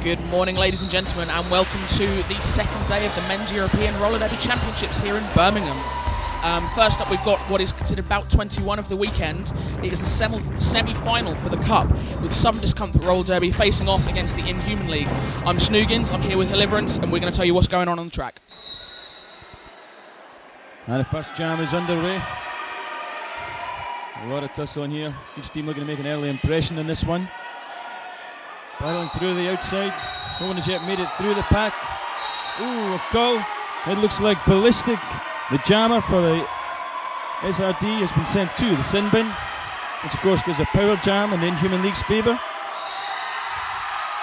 Good morning, ladies and gentlemen, and welcome to the second day of the Men's European Roller Derby Championships here in Birmingham. First up, we've got what is considered bout 21 of the weekend. It is the semi-final for the Cup, with Southern Discomfort Roller Derby facing off against the Inhuman League. I'm Snoogans, I'm here with Deliverance, and we're going to tell you what's going on the track. And the first jam is underway. A lot of tussle on here. Each team looking to make an early impression in this one. Battling through the outside. No one has yet made it through the pack. Ooh, a call. It looks like Ballistic. The jammer for the SRD has been sent to the sin bin. This, of course, gives a power jam in the Inhuman League's favour.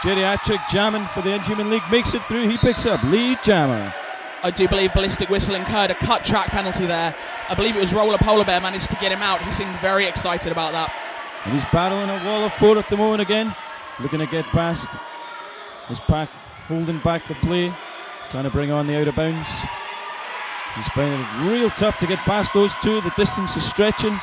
Geriatric jamming for the Inhuman League makes it through. He picks up lead jammer. I do believe Ballistic Whistle incurred a cut track penalty there. I believe it was Roller Polar Bear managed to get him out. He seemed very excited about that. And he's battling a wall of four at the moment again. Looking to get past his pack, holding back the play, trying to bring on the out of bounds. He's finding it real tough to get past those two. The distance is stretching.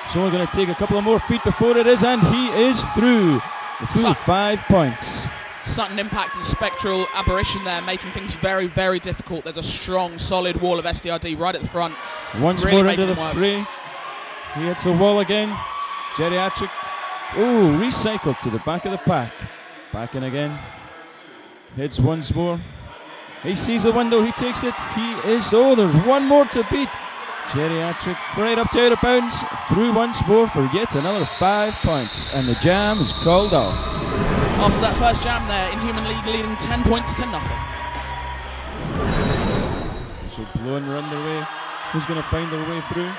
It's only going to take a couple of more feet before it is, and he is through the full 5 points. Sudden impact and spectral aberration there, making things very, very difficult. There's a strong, solid wall of SDRD right at the front. Once more into the fray. He hits the wall again. Geriatric. Oh, recycled to the back of the pack. Back in again. Hits once more. He sees the window, he takes it. He is, there's one more to beat. Geriatric right up to out of bounds. Through once more for yet another 5 points. And the jam is called off. After that first jam there, Inhuman League leading 10 points to nothing. So blowing are underway. Who's going to find their way through?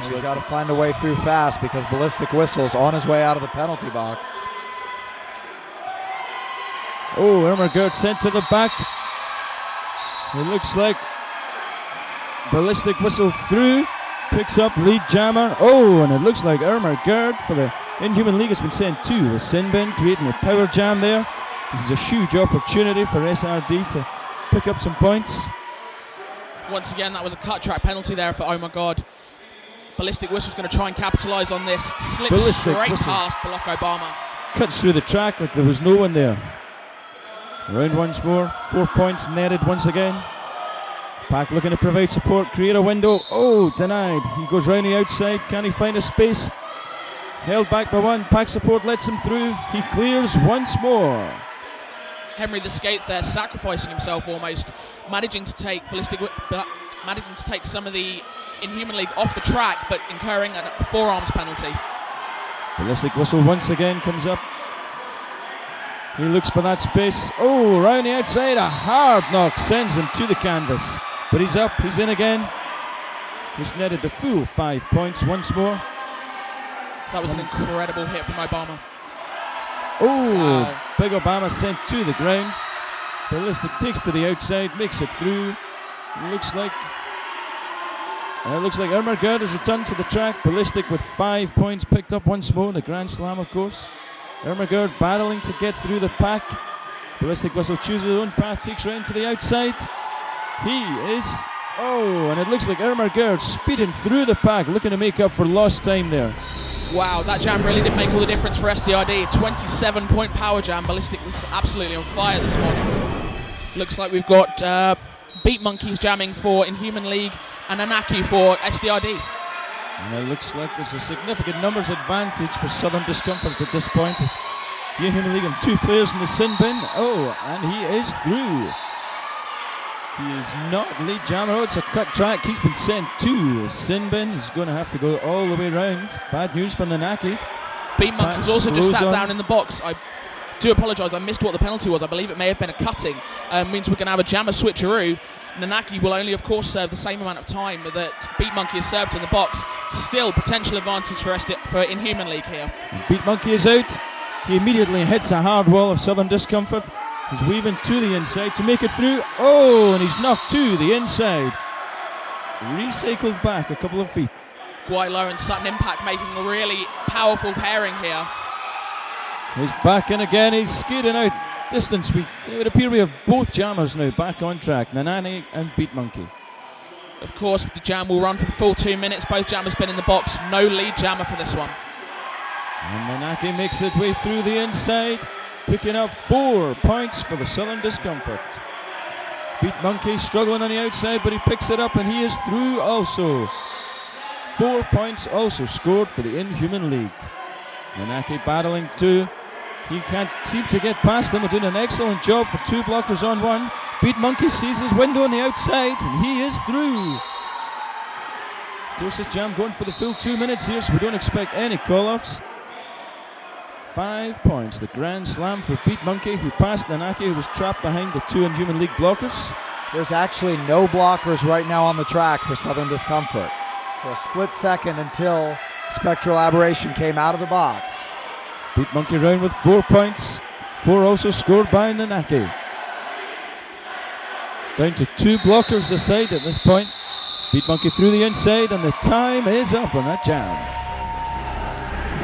He's got to find a way through fast because Ballistic Whistle's on his way out of the penalty box. Oh, Ermergerd sent to the back. It looks like Ballistic Whistle through. Picks up lead jammer. Oh, and it looks like Ermergerd for the Inhuman League has been sent to the sin bin, creating a power jam there. This is a huge opportunity for SRD to pick up some points. Once again, that was a cut track penalty there for Oh My God. Ballistic Whistle's going to try and capitalise on this. Slips straight past Barack Obama. Cuts through the track like there was no one there. Round once more. 4 points netted once again. Pack looking to provide support, create a window. Oh, denied. He goes round the outside. Can he find a space? Held back by one. Pack support lets him through. He clears once more. Henry the Skate there, sacrificing himself almost, managing to take some of the Inhuman League off the track, but incurring a forearms penalty. Ballistic Whistle once again comes up. He looks for that space. Oh, round the outside, a hard knock sends him to the canvas. But he's up, he's in again. He's netted the full 5 points once more. That was an incredible hit from Obama. Oh, wow. Big Obama sent to the ground. Ballistic takes to the outside, makes it through. Looks like Ermergerd has returned to the track. Ballistic with 5 points picked up once more. The Grand Slam, of course. Ermergerd battling to get through the pack. Ballistic Whistle chooses his own path, takes round to the outside. He is, and it looks like Ermergerd speeding through the pack, looking to make up for lost time there. Wow, that jam really did make all the difference for SDRD. 27-point power jam. Ballistic was absolutely on fire this morning. Looks like we've got Beat Monkeys jamming for Inhuman League and Anaki for SDRD. And it looks like there's a significant numbers advantage for Southern Discomfort at this point. The Inhuman League and 2 players in the sin bin. Oh, and he is through. He is not lead jammer. Oh, it's a cut track. He's been sent to the sin bin. He's going to have to go all the way around. Bad news for Nanaki. Beat Monkeys also just sat down in the box. I do apologise, I missed what the penalty was. I believe it may have been a cutting. Means we're going to have a jammer switcheroo. Nanaki will only, of course, serve the same amount of time that Beat Monkey has served in the box. Still, potential advantage for Inhuman League here. Beat Monkey is out. He immediately hits a hard wall of Southern Discomfort. He's weaving to the inside to make it through. Oh, and he's knocked to the inside. Recycled back a couple of feet. Guaylo and Sudden Impact making a really powerful pairing here. He's back in again. He's skating out distance. It would appear we have both jammers now back on track. Nanani and Beat Monkey. Of course, the jam will run for the full 2 minutes. Both jammers been in the box. No lead jammer for this one. And Nanaki makes its way through the inside, picking up 4 points for the Southern Discomfort. Beat Monkey struggling on the outside, but he picks it up and he is through also. 4 points also scored for the Inhuman League. Nanaki battling too. He can't seem to get past them. We're doing an excellent job for 2 blockers on 1. Beat Monkey sees his window on the outside and he is through. Of course, this jam going for the full 2 minutes here, so we don't expect any call-offs. 5 points, the grand slam for Beat Monkey, who passed Nanaki, who was trapped behind the 2 Inhuman League blockers. There's actually no blockers right now on the track for Southern Discomfort. For a split second until Spectral Aberration came out of the box. Beat Monkey round with 4 points. 4 also scored by Nanaki. Down to 2 blockers aside at this point. Beat Monkey through the inside and the time is up on that jam.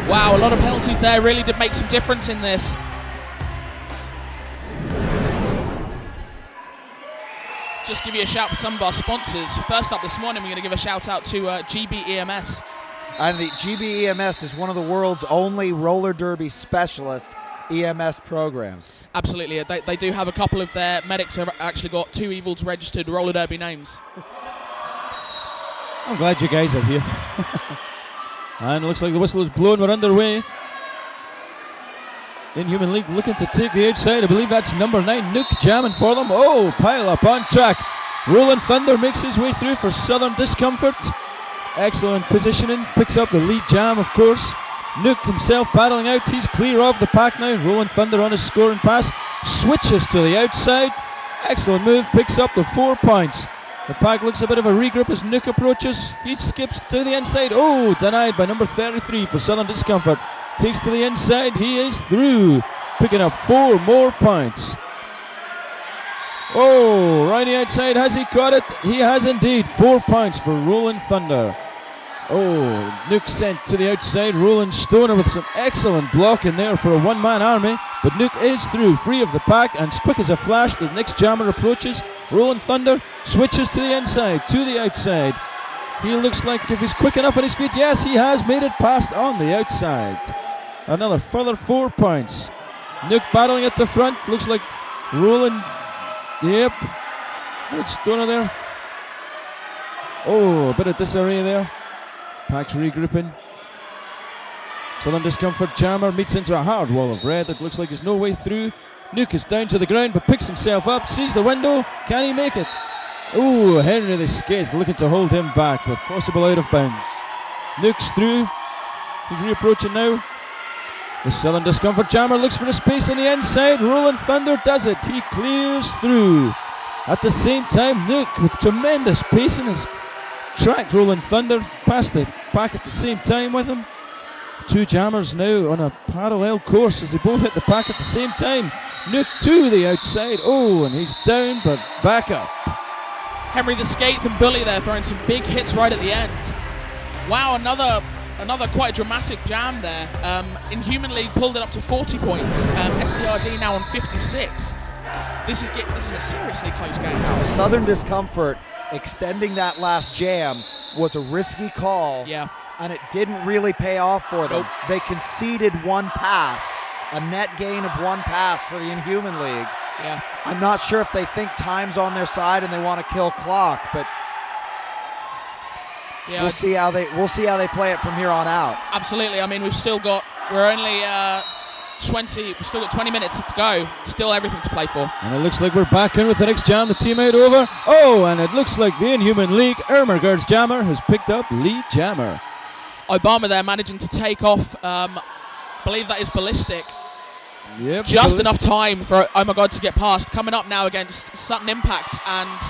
Wow, a lot of penalties there. Really did make some difference in this. Just give you a shout for some of our sponsors. First up this morning, we're going to give a shout out to GB EMS. And the GB EMS is one of the world's only roller derby specialist EMS programs. Absolutely. They do have a couple of their medics have actually got 2 Evils registered roller derby names. I'm glad you guys are here. And it looks like the whistle is blown. We're underway. Inhuman League looking to take the outside. I believe that's number 9, Nuke, jamming for them. Oh, pile up on track. Rolling Thunder makes his way through for Southern Discomfort. Excellent positioning. Picks up the lead jam, of course. Nuke himself battling out. He's clear of the pack now. Rolling Thunder on his scoring pass. Switches to the outside. Excellent move. Picks up the 4 points. The pack looks a bit of a regroup as Nuke approaches. He skips to the inside. Oh, denied by number 33 for Southern Discomfort. Takes to the inside. He is through. Picking up 4 more points. Oh, right the outside. Has he caught it? He has indeed. 4 points for Rolling Thunder. Oh, Nuke sent to the outside. Roland Stoner with some excellent blocking there for a one-man army. But Nuke is through, free of the pack, and as quick as a flash, the next jammer approaches. Rolling Thunder switches to the inside, to the outside. He looks like if he's quick enough on his feet, yes, he has made it past on the outside. Another further 4 points. Nuke battling at the front. Looks like Roland. Yep. It's Stoner there. Oh, a bit of disarray there. Pack's regrouping. Southern Discomfort jammer meets into a hard wall of red. It looks like there's no way through. Nuke is down to the ground but picks himself up, sees the window. Can he make it? Oh, Henry the Skate looking to hold him back, but possible out of bounds. Nuke's through. He's reapproaching now. The Southern Discomfort jammer looks for a space on the inside. Rolling Thunder does it. He clears through. At the same time, Nuke with tremendous pace in his track. Rolling Thunder past the pack at the same time with him. 2 jammers now on a parallel course as they both hit the pack at the same time. Nuke to the outside. Oh, and he's down but back up. Henry the Skate and Bully there throwing some big hits right at the end. Wow, another quite dramatic jam there. Inhuman League pulled it up to 40 points. SDRD now on 56. This is a seriously close game. Southern Discomfort extending that last jam was a risky call. Yeah. And it didn't really pay off for them. Nope. They conceded 1 pass, a net gain of 1 pass for the Inhuman League. Yeah. I'm not sure if they think time's on their side and they want to kill clock, but yeah, we'll see how they play it from here on out. Absolutely. I mean, we've still got 20 minutes to go. Still everything to play for. And it looks like we're back in with the next jam. The team out over. Oh, and it looks like the Inhuman League Ermergard's jammer has picked up lead jammer. Obama there managing to take off, believe that is Ballistic. Yep, Just enough time for Oh My God to get past. Coming up now against Sutton Impact, and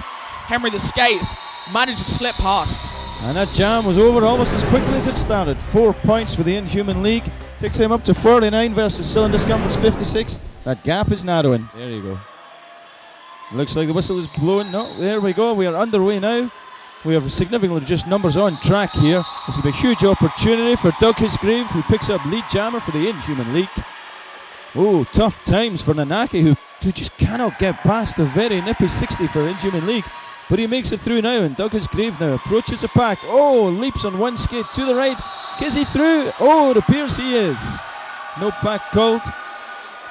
Henry the Skate managed to slip past. And that jam was over almost as quickly as it started. 4 points for the Inhuman League. Takes him up to 49 versus Southern Discomfort's 56. That gap is narrowing. There you go. Looks like the whistle is blowing. No, there we go. We are underway now. We have significantly reduced numbers on track here. This will be a huge opportunity for Doug Hisgrave, who picks up lead jammer for the Inhuman League. Oh, tough times for Nanaki, who just cannot get past the very nippy 60 for Inhuman League. But he makes it through now, and Doug Hisgrave now approaches the pack. Oh, leaps on one skate to the right. pack. Is he through? Oh, it appears he is. No pack called.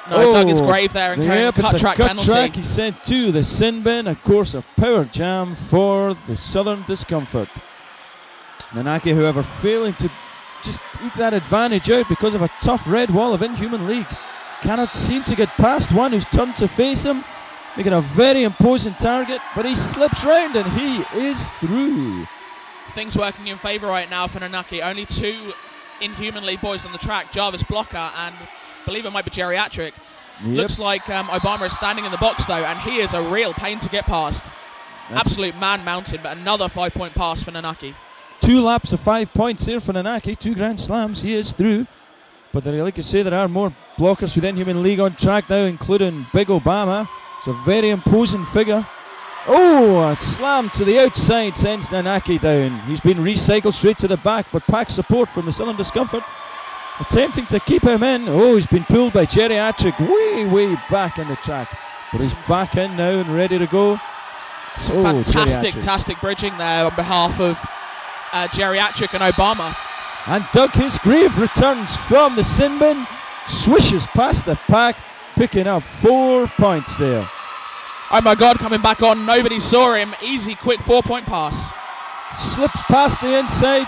No, dug his grave there and carrying a it's cut a track cut penalty. track. He sent to the sin bin. Of course, a power jam for the Southern Discomfort. Nanaki, however, failing to just eke that advantage out because of a tough red wall of Inhuman League. Cannot seem to get past one who's turned to face him, making a very imposing target, but he slips round and he is through. Things working in favour right now for Nanaki. Only 2 Inhuman League boys on the track, Jarvis Blocker and I believe it might be Geriatric. Yep. Looks like Obama is standing in the box though, and he is a real pain to get past. Absolute man mountain, but another 5-point pass for Nanaki. 2 laps of 5 points here for Nanaki, 2 Grand Slams, he is through. But like you say, there are more blockers within Inhuman League on track now, including Big Obama. It's a very imposing figure. Oh, a slam to the outside sends Nanaki down. He's been recycled straight to the back, but pack support from the Southern Discomfort, attempting to keep him in. Oh, he's been pulled by Geriatric way back in the track. But he's back in now and ready to go. Some fantastic bridging there on behalf of Geriatric and Obama. And Doug Hisgrave returns from the sin bin, swishes past the pack, picking up 4 points there. Oh my God, coming back on, nobody saw him. Easy, quick 4-point pass. Slips past the inside.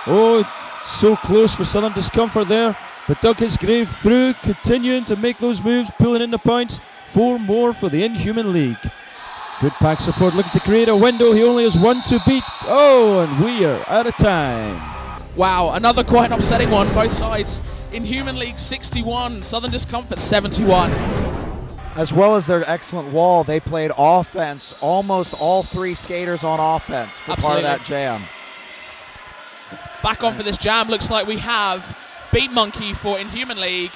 Oh, so close for Southern Discomfort there. But Doug Hisgrave through, continuing to make those moves, pulling in the points. 4 more for the Inhuman League. Good pack support, looking to create a window. He only has 1 to beat. Oh, and we are out of time. Wow, another quite an upsetting one, both sides. Inhuman League 61, Southern Discomfort 71. As well as their excellent wall, they played offense. Almost all 3 skaters on offense for part of that jam. Back on for this jam, looks like we have Beat Monkey for Inhuman League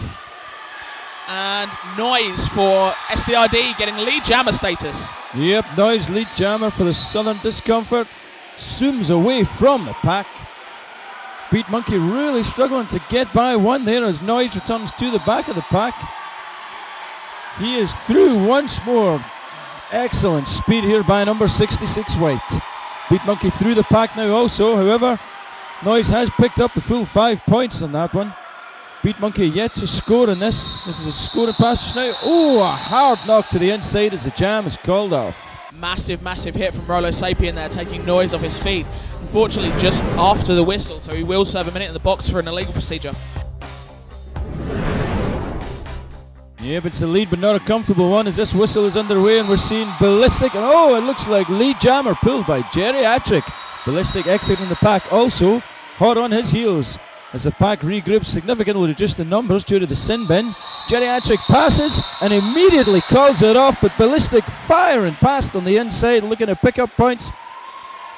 and Noise for SDRD getting lead jammer status. Yep, Noise lead jammer for the Southern Discomfort. Zooms away from the pack. Beat Monkey really struggling to get by one there as Noise returns to the back of the pack. He is through once more. Excellent speed here by number 66 White. Beat Monkey through the pack now also. However, Noise has picked up the full 5 points on that one. Beat Monkey yet to score in this. This is a scoring pass just now. Oh, a hard knock to the inside as the jam is called off. Massive hit from Rolo Sapien there, taking Noise off his feet. Unfortunately, just after the whistle, so he will serve a minute in the box for an illegal procedure. Yeah, but it's a lead but not a comfortable one as this whistle is underway and we're seeing Ballistic. And oh, it looks like lead jammer pulled by Geriatric. Ballistic exiting the pack also hot on his heels as the pack regroups, significantly reduced in numbers due to the sin bin. Geriatric passes and immediately calls it off, but Ballistic firing past on the inside, looking to pick up points,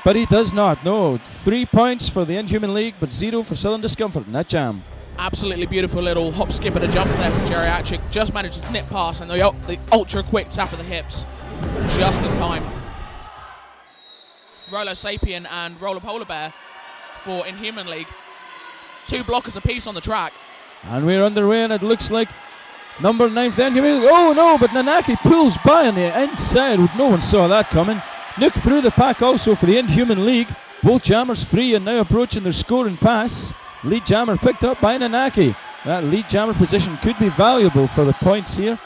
but he does not. No, 3 points for the Inhuman League, but 0 for Southern Discomfort in that jam. Absolutely beautiful little hop, skip and a jump there from Geriatric. Just managed to nip past and the ultra quick tap of the hips just in time. Rolo Sapien and Roller Polar Bear for Inhuman League. 2 blockers apiece on the track. And we're underway and it looks like number 9 for the Inhuman League. Oh no, but Nanaki pulls by on the inside. No one saw that coming. Nook through the pack also for the Inhuman League. Both jammers free and now approaching their scoring pass. Lead jammer picked up by Nanaki. That lead jammer position could be valuable for the points here.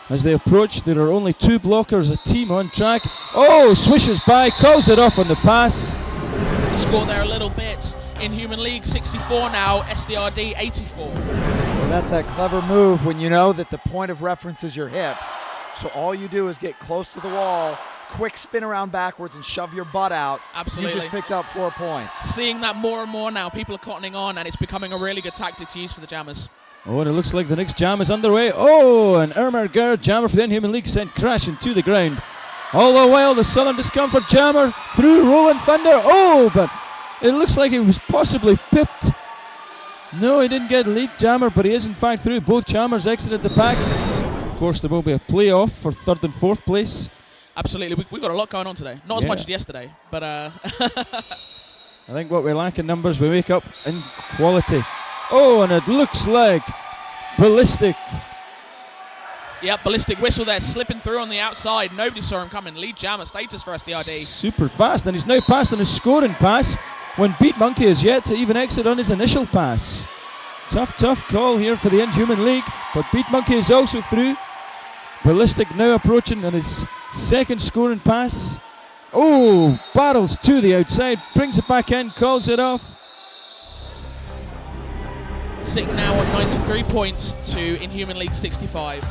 As they approach, there are only 2 blockers a team on track. Oh, swishes by, calls it off on the pass. The score there a little bit. Inhuman League 64 now, SDRD 84. Well, that's a clever move when you know that the point of reference is your hips. So all you do is get close to the wall, quick spin around backwards and shove your butt out. Absolutely. You just picked up 4 points. Seeing that more and more now, people are cottoning on and it's becoming a really good tactic to use for the jammers. Oh, and it looks like the next jam is underway. Oh, and Irma Gerd, jammer for the Inhuman League, sent crashing to the ground. All the while, the Southern Discomfort jammer through Rolling Thunder. Oh, but it looks like he was possibly pipped. No, he didn't get lead jammer, but he is in fact through. Both jammers exited the pack. Of course, there will be a playoff for 3rd and 4th place. Absolutely, we've got a lot going on today. Not as much as yesterday, but I think what we lack in numbers, we make up in quality. Oh, and it looks like Ballistic. Yep, Ballistic whistle there, slipping through on the outside. Nobody saw him coming. Lead jammer status for SDRD. Super fast, and he's now passed on his scoring pass. when Beat Monkey is yet to even exit on his initial pass. Tough call here for the Inhuman League, but Beat Monkey is also through. Ballistic now approaching on his second scoring pass. Oh, barrels to the outside, brings it back in, calls it off. Sitting now on 93 points to Inhuman League 65.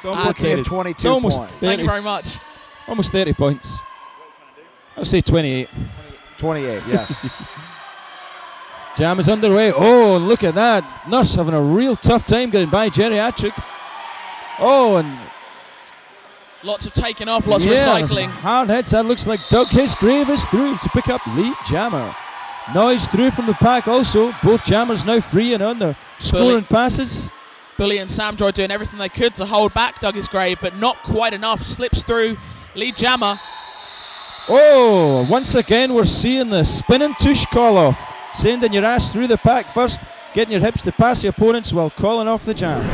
Complicated 22 It's almost points. 30, Thank you very much. almost 30 points. I'll say 28. 28, yes. Jam is underway. Oh, look at that. Nurse having a real tough time getting by Geriatric. Oh, and Lots of taking off, lots of there's recycling. hard hits. That looks like Doug Hisgrave is through to pick up Lead Jammer. Noise through from the pack also. Both Jammers now free and on their scoring passes. Bully and Samjoy doing everything they could to hold back Douglas Grave, but not quite enough. Slips through Lead Jammer. Oh, once again we're seeing the spinning tush call off. Sending your ass through the pack first, getting your hips to pass the opponents while calling off the jam.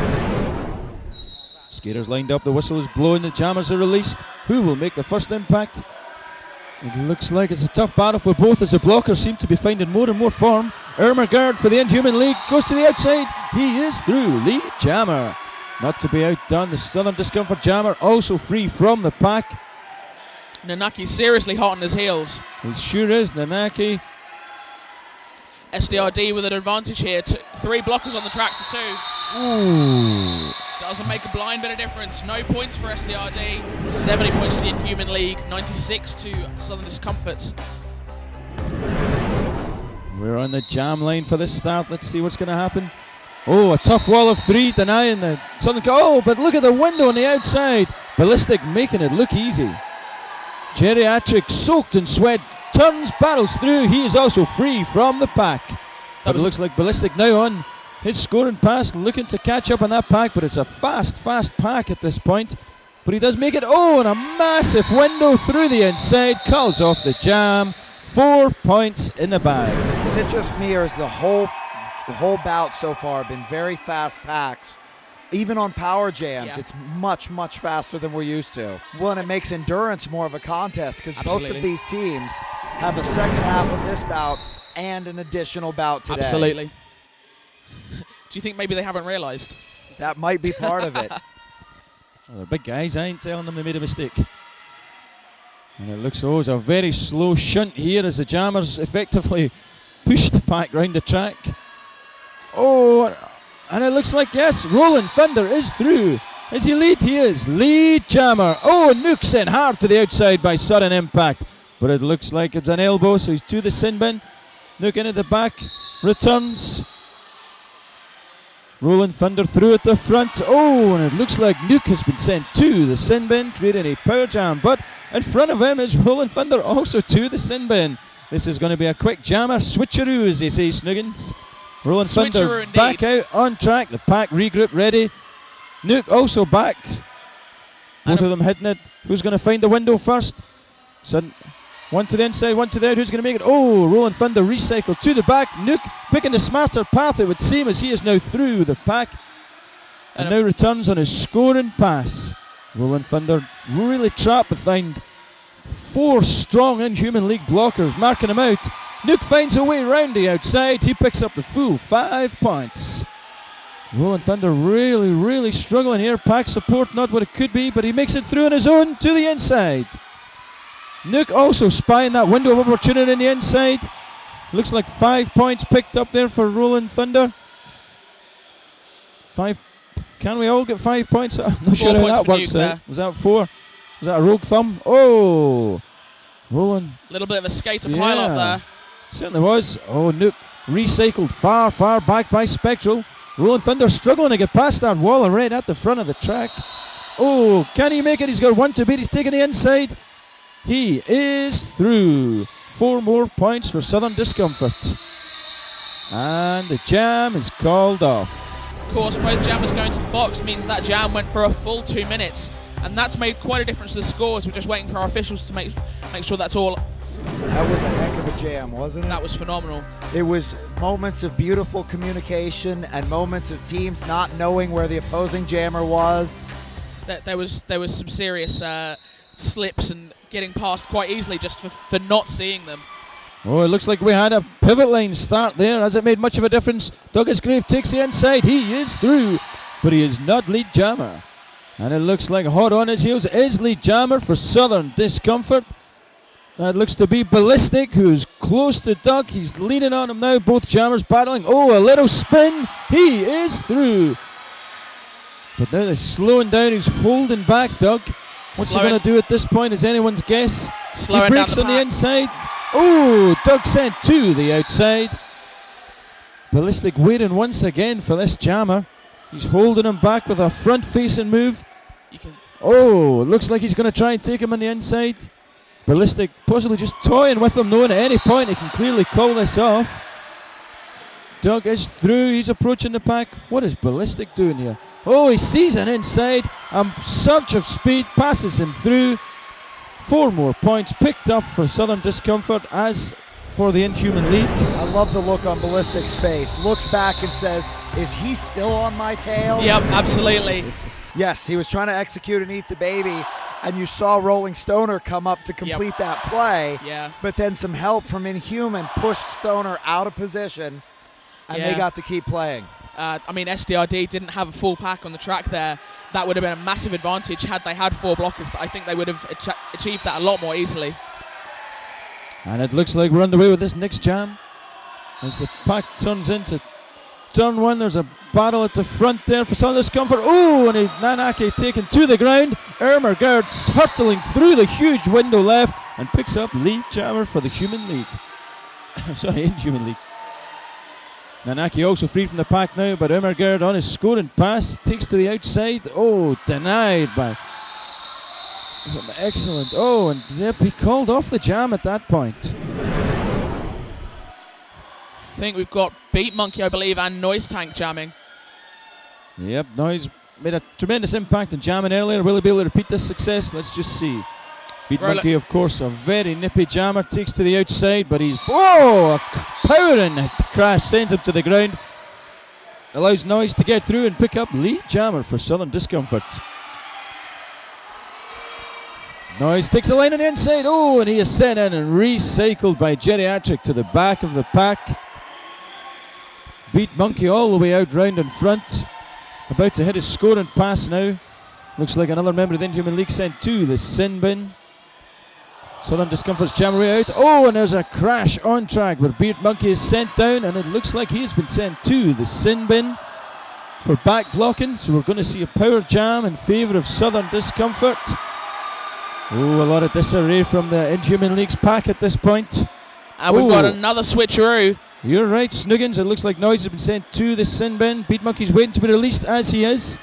Skaters lined up, the whistle is blowing, the Jammers are released. Who will make the first impact? It looks like it's a tough battle for both as the blockers seem to be finding more and more form. Ermergard for the Inhuman League goes to the outside. He is through. Lead Jammer. Not to be outdone, the Southern Discomfort Jammer also free from the pack. Nanaki seriously hot on his heels. He sure is, Nanaki. SDRD with an advantage here. 3 blockers on the track to 2. Ooh. Doesn't make a blind bit of difference. No points for SDRD. 70 points to the Inhuman League. 96 to Southern Discomfort. We're on the jam line for this start. Let's see what's going to happen. Oh, a tough wall of 3 denying the Southern. Oh, but look at the window on the outside. Ballistic making it look easy. Geriatric soaked in sweat. Turns, barrels through. He is also free from the pack. But it looks like Ballistic now on his scoring pass, looking to catch up on that pack, but it's a fast pack at this point. But he does make it. Oh, and a massive window through the inside. Calls off the jam. 4 points in the bag. Is it just me, or has the whole bout so far been very fast packs? Even on power jams, it's much faster than we're used to. Well, and it makes endurance more of a contest because both of these teams have a second half of this bout and an additional bout today. Absolutely. Do you think maybe they haven't realised? That might be part of it. Well, they're big guys. I ain't telling them they made a mistake. And it looks it's a very slow shunt here as the Jammers effectively push the pack round the track. Oh, and it looks like, yes, Rolling Thunder is through. Is he lead? He is. Lead Jammer. Oh, Nuke sent hard to the outside by sudden impact. But it looks like it's an elbow, so he's to the sin bin. Nuke in at the back. Returns. Rolling Thunder through at the front. Oh, and it looks like Nuke has been sent to the sin bin, creating a power jam. But in front of him is Rolling Thunder also to the sin bin. This is going to be a quick jammer switcheroo, as they say, Snuggins. Rolling Thunder back out on track. The pack regroup ready. Nuke also back. Both of them hitting it. Who's going to find the window first? One to the inside, one to the out. Who's going to make it? Oh, Rolling Thunder recycled to the back. Nuke picking the smarter path, it would seem, as he is now through the pack. And now returns on his scoring pass. Rolling Thunder really trapped behind 4 strong Inhuman League blockers, marking him out. Nuke finds a way round the outside. He picks up the full 5 points. Rolling Thunder really struggling here. Pack support not what it could be, but he makes it through on his own to the inside. Nuke also spying that window of opportunity in the inside. Looks like 5 points picked up there for Rolling Thunder. 5. Can we all get 5 points? I'm not sure how that works out. Was that 4? Was that a rogue thumb? Oh, Rolling. A little bit of a skater pile up there. Certainly was. Oh, Nuke recycled far back by Spectral. Rolling Thunder struggling to get past that wall of red at the front of the track. Oh, can he make it? He's got 1 to beat. He's taking the inside. He is through. 4 more points for Southern Discomfort. And the jam is called off. Of course, both jammers going to the box means that jam went for a full 2 minutes. And that's made quite a difference to the scores. We're just waiting for our officials to make sure that's all. That was a heck of a jam, wasn't it? That was phenomenal. It was moments of beautiful communication and moments of teams not knowing where the opposing jammer was. that there was some serious slips and getting past quite easily just for not seeing them. Oh, it looks like we had a pivot line start there. Has it made much of a difference? Douglas Grave takes the inside. He is through, but he is not lead jammer. And it looks like hot on his heels is lead jammer for Southern Discomfort. That looks to be Ballistic, who's close to Doug. He's leaning on him now. Both jammers battling. Oh, a little spin. He is through. But now they're slowing down. He's holding back Doug. What's he going to do at this point is anyone's guess. He breaks on the inside. Oh, Doug sent to the outside. Ballistic waiting once again for this jammer. He's holding him back with a front-facing move. Oh, it looks like he's going to try and take him on the inside. Ballistic possibly just toying with him, knowing at any point he can clearly call this off. Doug is through. He's approaching the pack. What is Ballistic doing here? Oh, he sees an inside. A surge of speed passes him through. 4 more points picked up for Southern Discomfort. As for the Inhuman League, I love the look on Ballistic's face. Looks back and says, is he still on my tail? Yep, absolutely. Yes, he was trying to execute and eat the baby, and you saw Rolling Stoner come up to complete that play. Yeah. But then some help from Inhuman pushed Stoner out of position, and they got to keep playing. I mean, SDRD didn't have a full pack on the track there. That would have been a massive advantage had they had 4 blockers. I think they would have achieved that a lot more easily. and it looks like we're underway with this next jam. As the pack turns into turn 1, there's a battle at the front there for Southern Discomfort. Oh, and Nanake taken to the ground. Ermergard hurtling through the huge window left and picks up lead jammer for the Human League. Sorry, Inhuman League. Nanaki also free from the pack now, but Ermergard on his scoring pass takes to the outside. Oh, denied by. Excellent. Oh, and yep, he called off the jam at that point. I think we've got Beat Monkey, I believe, and Noise Tank jamming. Yep, Noise made a tremendous impact in jamming earlier. Will he be able to repeat this success? Let's just see. Beat Monkey, of course, a very nippy jammer, takes to the outside, but he's, a powering crash sends him to the ground. Allows Noise to get through and pick up lead jammer for Southern Discomfort. Noise takes a line on the inside. Oh, and he is sent in and recycled by Geriatric to the back of the pack. Beat Monkey all the way out round in front. About to hit his scoring pass now. Looks like another member of the Inhuman League sent to the sin bin. Southern Discomfort's jammer way out. Oh, and there's a crash on track where Beat Monkey is sent down, and it looks like he has been sent to the sin bin for back blocking. So we're going to see a power jam in favour of Southern Discomfort. Oh, a lot of disarray from the Inhuman League's pack at this point. And we've got another switcheroo. You're right, Snuggins. It looks like Noise has been sent to the sin bin. Beat Monkey's waiting to be released as he is.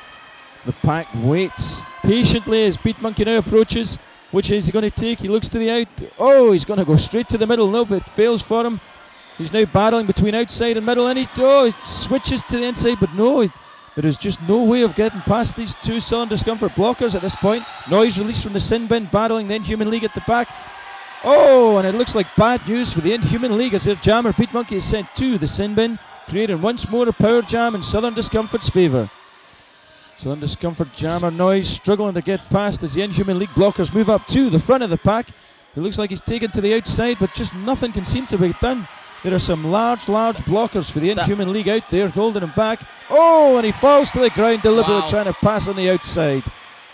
The pack waits patiently as Beat Monkey now approaches. Which is he going to take? He looks to the out. Oh, he's going to go straight to the middle. No, but it fails for him. He's now battling between outside and middle. And he switches to the inside, but no, there is just no way of getting past these two Southern Discomfort blockers at this point. Noise released from the sin bin, battling the Inhuman League at the back. Oh, and it looks like bad news for the Inhuman League as their jammer Beat Monkey is sent to the sin bin, creating once more a power jam in Southern Discomfort's favour. Southern Discomfort jammer Noise struggling to get past as the Inhuman League blockers move up to the front of the pack. It looks like he's taken to the outside, but just nothing can seem to be done. There are some large blockers for the Inhuman League out there holding him back. Oh, and he falls to the ground deliberately trying to pass on the outside.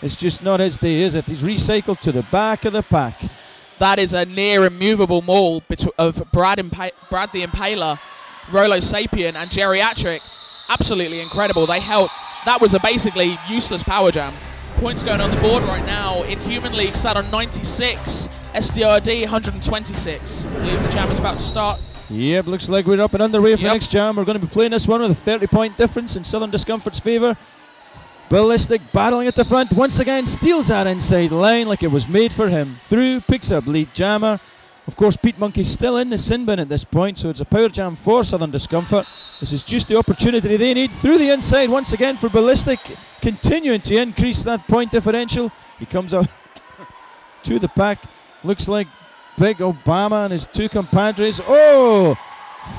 It's just not his day, is it? He's recycled to the back of the pack. That is a near immovable maul of Brad the Impaler, Rolo Sapien, and Geriatric. Absolutely incredible. They held. That was a basically useless power jam. Points going on the board right now. Inhuman League sat on 96. SDRD 126. I believe the jam is about to start. Yep, looks like we're up and underway for the next jam. We're going to be playing this one with a 30-point difference in Southern Discomfort's favour. Ballistic battling at the front. Once again, steals that inside line like it was made for him. Through, picks up lead jammer. Of course, Beat Monkey's still in the sin bin at this point, so it's a power jam for Southern Discomfort. This is just the opportunity they need. Through the inside once again for Ballistic, continuing to increase that point differential. He comes out to the pack. Looks like Big Obama and his two compadres. Oh!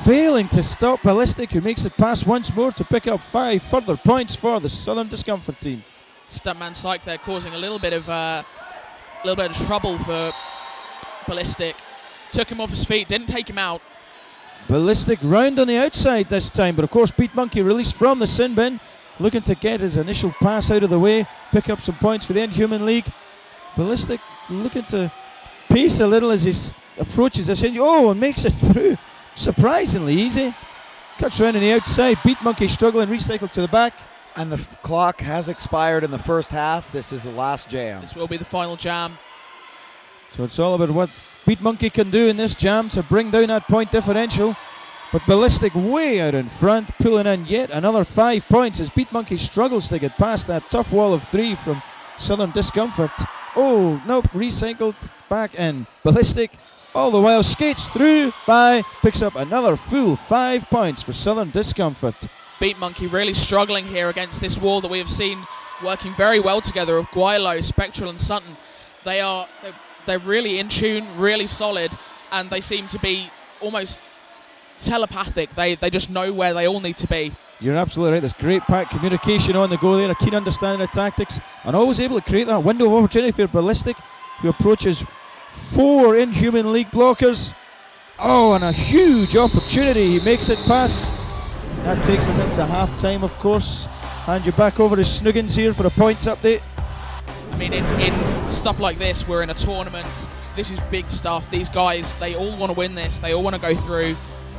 Failing to stop Ballistic, who makes it pass once more to pick up 5 further points for the Southern Discomfort team. Stuntman Psych there causing a little bit of trouble for Ballistic. Took him off his feet, didn't take him out. Ballistic round on the outside this time, but of course Beat Monkey released from the sin bin, looking to get his initial pass out of the way, pick up some points for the Inhuman League. Ballistic looking to pace a little as he approaches this injury. Oh, and makes it through. Surprisingly easy. Cuts around on the outside. Beat Monkey struggling, recycled to the back. And the clock has expired in the first half. This is the last jam. This will be the final jam. So it's all about what Beat Monkey can do in this jam to bring down that point differential. But Ballistic way out in front, pulling in yet another 5 points as Beat Monkey struggles to get past that tough wall of 3 from Southern Discomfort. Oh, nope, recycled back in. Ballistic all the while skates through by, picks up another full 5 points for Southern Discomfort. Beat Monkey really struggling here against this wall that we have seen working very well together of Guaylo, Spectral and Sutton. They're really in tune, really solid, and they seem to be almost telepathic. They just know where they all need to be. You're absolutely right. There's great pack communication on the go there, a keen understanding of tactics, and always able to create that window of opportunity for Ballistic, who approaches 4 Inhuman League blockers. Oh, and a huge opportunity. He makes it pass. That takes us into half-time, of course. Hand you back over to Snuggins here for a points update. I mean, in stuff like this, we're in a tournament. This is big stuff. These guys, they all want to win this. They all want to go through.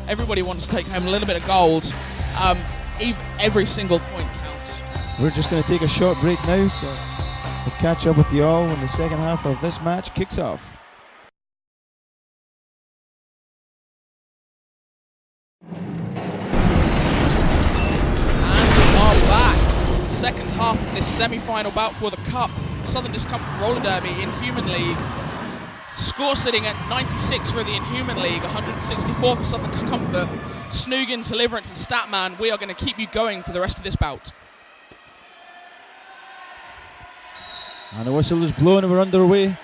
Everybody wants to take home a little bit of gold. Every single point counts. We're just going to take a short break now, so we'll catch up with you all when the second half of this match kicks off. Second half of this semi-final bout for the Cup, Southern Discomfort Roller Derby, Inhuman League. Score sitting at 96 for the Inhuman League, 164 for Southern Discomfort. Snuggin, Deliverance and Statman, we are going to keep you going for the rest of this bout. And the whistle is blown and we're underway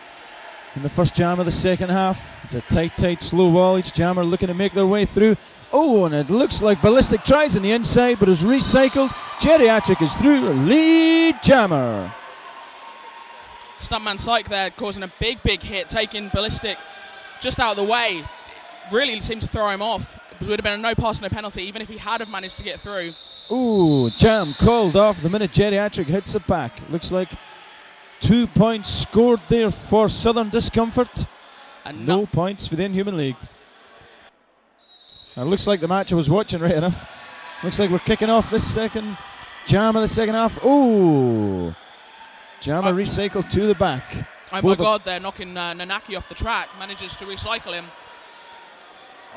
in the first jam of the second half. It's a tight, slow wall. Each jammer looking to make their way through. Oh, and it looks like Ballistic tries on the inside, but is recycled. Geriatric is through, lead jammer. Stuntman Psych there causing a big hit, taking Ballistic just out of the way. Really seemed to throw him off. It would have been a no pass, no penalty, even if he had have managed to get through. Ooh, jam called off the minute Geriatric hits it back. Looks like 2 points scored there for Southern Discomfort. And no points for the Inhuman League. It looks like the match I was watching right enough. Looks like we're kicking off this second jam of the second half. Oh, jammer recycled to the back. Oh my God, they're knocking Nanaki off the track. Manages to recycle him.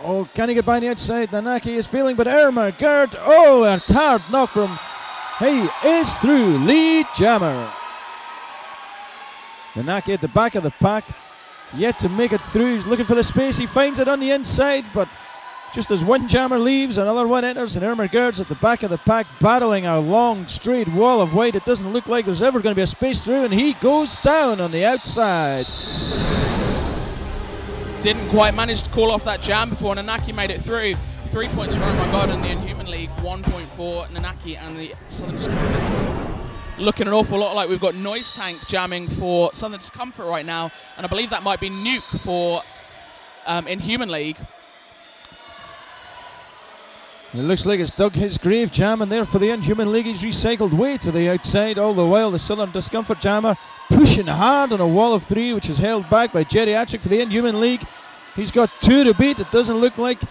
Oh, can he get by the outside? Nanaki is feeling, but Irma, Gerd. Oh, a hard knock from. He is through, lead jammer. Nanaki at the back of the pack, yet to make it through. He's looking for the space. He finds it on the inside, but just as one jammer leaves, another one enters, and Irma Gerd's at the back of the pack, battling a long, straight wall of white. It doesn't look like there's ever going to be a space through, and he goes down on the outside. Didn't quite manage to call off that jam before Nanaki made it through. 3 points for Irma Gerd in the Inhuman League, 1 point for Nanaki and the Southern Discomfort. Looking an awful lot like we've got Noise Tank jamming for Southern Discomfort right now, and I believe that might be Nuke for Inhuman League. It looks like it's dug his grave jamming there for the Inhuman League. He's recycled way to the outside, all the while the Southern Discomfort jammer pushing hard on a wall of 3, which is held back by Geriatric for the Inhuman League. He's got 2 to beat. It doesn't look like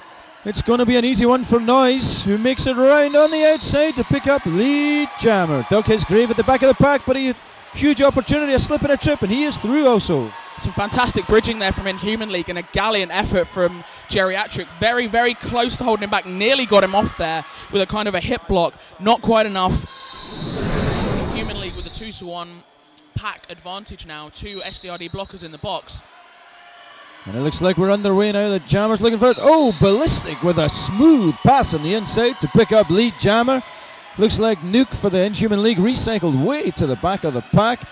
it's going to be an easy one for Noise, who makes it round on the outside to pick up lead jammer. Dug his grave at the back of the pack, but he huge opportunity, a slip and a trip, and he is through also. Some fantastic bridging there from Inhuman League and a gallant effort from Geriatric. Very close to holding him back. Nearly got him off there with a kind of a hip block. Not quite enough. Inhuman League with a 2-1 pack advantage now. 2 SDRD blockers in the box. And it looks like we're underway now. The jammer's looking for it. Oh, Ballistic with a smooth pass on the inside to pick up lead jammer. Looks like Nuke for the Inhuman League recycled way to the back of the pack.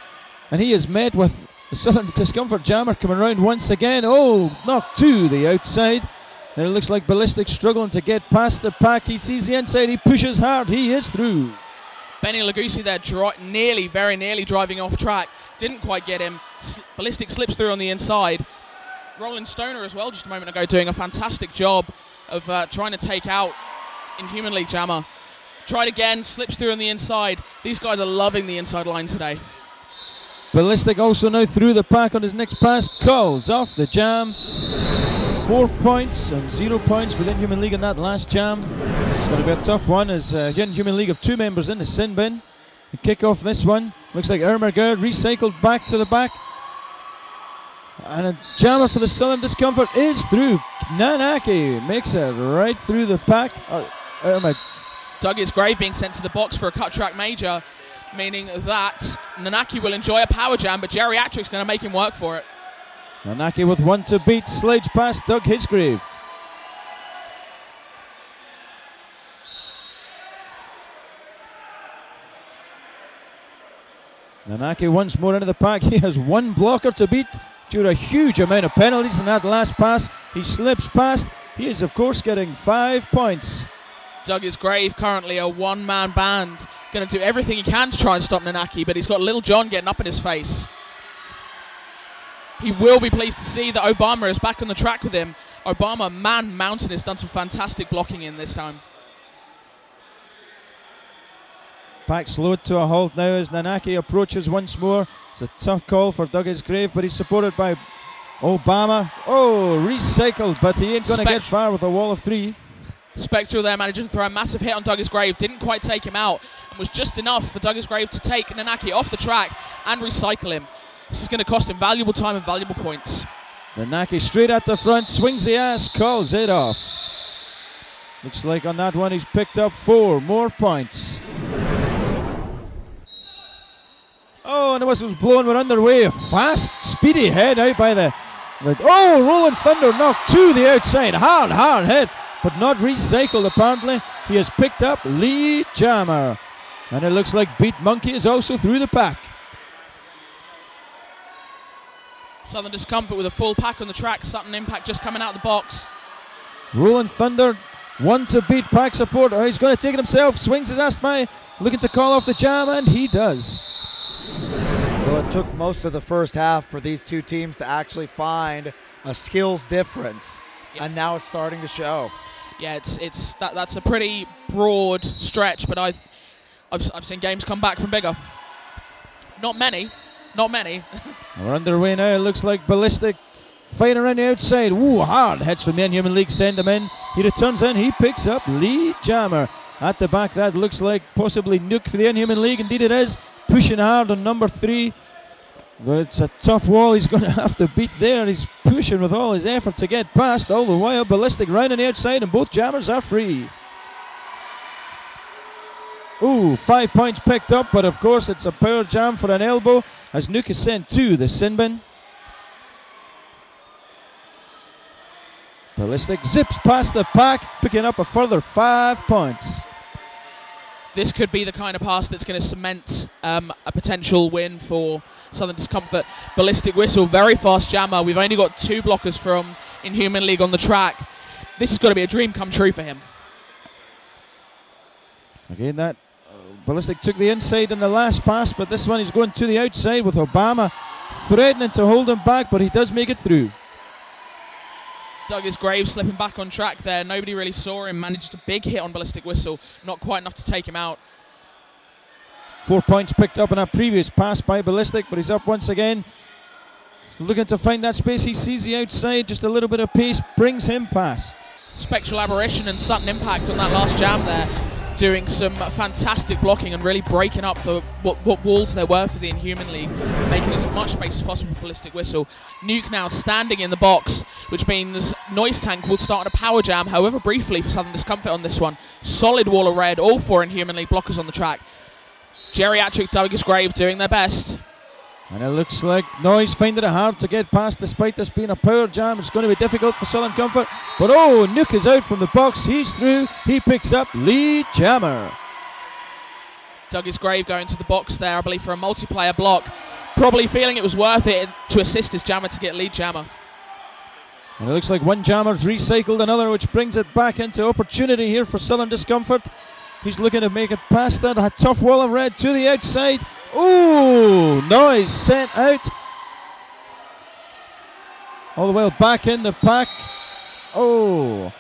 And he is met with the Southern Discomfort jammer coming around once again. Oh, knocked to the outside. And it looks like Ballistic struggling to get past the pack. He sees the inside. He pushes hard. He is through. Benny Lagusi there very nearly driving off track. Didn't quite get him. Ballistic slips through on the inside. Roland Stoner as well just a moment ago doing a fantastic job of trying to take out Inhuman League Jammer. Tried again, slips through on the inside. These guys are loving the inside line today. Ballistic also now through the pack on his next pass. Calls off the jam. 4 points and 0 points for the Inhuman League in that last jam. This is going to be a tough one as the Inhuman League have 2 members in the sin bin. The kick off this one. Looks like Ermergard recycled back to the back. And a jammer for the Southern Discomfort is through. Nanaki makes it right through the pack. Douglas Grave being sent to the box for a cut track major, meaning that Nanaki will enjoy a power jam, but Geriatric's going to make him work for it. Nanaki with 1 to beat, slides past Doug Hisgrave. Nanaki once more into the pack. He has 1 blocker to beat due to a huge amount of penalties in that last pass. He slips past. He is, of course, getting 5 points. Douglas Grave, currently a one-man band, going to do everything he can to try and stop Nanaki, but he's got Little John getting up in his face. He will be pleased to see that Obama is back on the track with him. Obama, Man Mountain, has done some fantastic blocking in this time. Pack slowed to a halt now as Nanaki approaches once more. It's a tough call for Douglas Grave, but he's supported by Obama. Oh, recycled, but he ain't going to get far with a wall of 3. Spectral there managing to throw a massive hit on Douglas Grave. Didn't quite take him out and was just enough for Douglas Grave to take Nanaki off the track and recycle him. This is going to cost him valuable time and valuable points. Nanaki straight at the front, swings the ass, calls it off. Looks like on that one he's picked up 4 more points. Oh, and the whistle's blown. We're underway. A fast, speedy head out by the Rolling Thunder knocked to the outside. Hard hit, but not recycled apparently. He has picked up Lee Jammer. And it looks like Beat Monkey is also through the pack. Southern Discomfort with a full pack on the track. Sutton Impact just coming out of the box. Rolling Thunder, 1 to beat pack support. Oh, he's going to take it himself. Swings his ass by, looking to call off the jam, and he does. Well, it took most of the first half for these 2 teams to actually find a skills difference, and now it's starting to show. Yeah, that's a pretty broad stretch, but I've seen games come back from bigger. Not many. We're underway now. It looks like Ballistic fighting around the outside. Ooh, hard hits from the Inhuman League, send him in. He returns in, he picks up Lee Jammer. At the back, that looks like possibly Nuke for the Inhuman League. Indeed it is. Pushing hard on number 3. It's a tough wall he's going to have to beat there. He's pushing with all his effort to get past. All the while, Ballistic round on the outside, and both jammers are free. Ooh, 5 points picked up, but of course it's a power jam for an elbow as Nuke is sent to the sin bin. Ballistic zips past the pack, picking up a further 5 points. This could be the kind of pass that's going to cement a potential win for Southern Discomfort. Ballistic Whistle, very fast jammer. We've only got 2 blockers from Inhuman League on the track. This has got to be a dream come true for him. Again, that Ballistic took the inside in the last pass, but this one he's going to the outside with Obama threatening to hold him back, but he does make it through. Douglas Graves slipping back on track there. Nobody really saw him. Managed a big hit on Ballistic Whistle. Not quite enough to take him out. 4 points picked up in a previous pass by Ballistic, but he's up once again. Looking to find that space. He sees the outside. Just a little bit of pace brings him past. Spectral Aberration and Sutton Impact on that last jam there, doing some fantastic blocking and really breaking up the what walls there were for the Inhuman League, making as much space as possible for Ballistic Whistle. Nuke now standing in the box, which means Noise Tank will start a power jam, however briefly, for Southern Discomfort on this one. Solid wall of red, all 4 Inhuman League blockers on the track. Geriatric, Douglas Grave doing their best. And it looks like Noise finding it hard to get past despite this being a power jam. It's going to be difficult for Southern Comfort. But oh, Nuke is out from the box. He's through. He picks up Lee Jammer. Douglas Grave going to the box there, I believe, for a multiplayer block. Probably feeling it was worth it to assist his jammer to get Lee Jammer. And it looks like one jammer's recycled another, which brings it back into opportunity here for Southern Discomfort. He's looking to make it past that. A tough wall of red to the outside. Ooh, noise sent out. All the way back in the pack. Oh,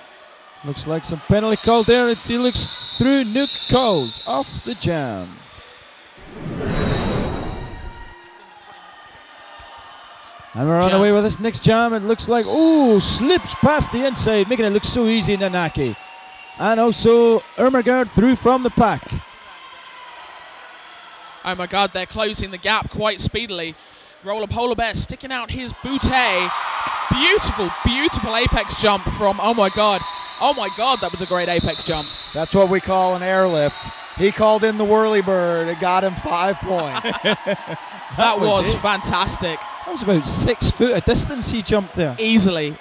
looks like some penalty called there. He looks through. Nuke calls off the jam. And we're on the way with this next jam. It looks like, ooh, slips past the inside, making it look so easy, Nanaki. And also Ermergard through from the pack. Oh my God, they're closing the gap quite speedily. Roller Polar Bear sticking out his bootay. Beautiful, beautiful apex jump from, oh my God, that was a great apex jump. That's what we call an airlift. He called in the whirly bird. It got him 5 points. that was fantastic. That was about 6 foot a distance he jumped there. Easily.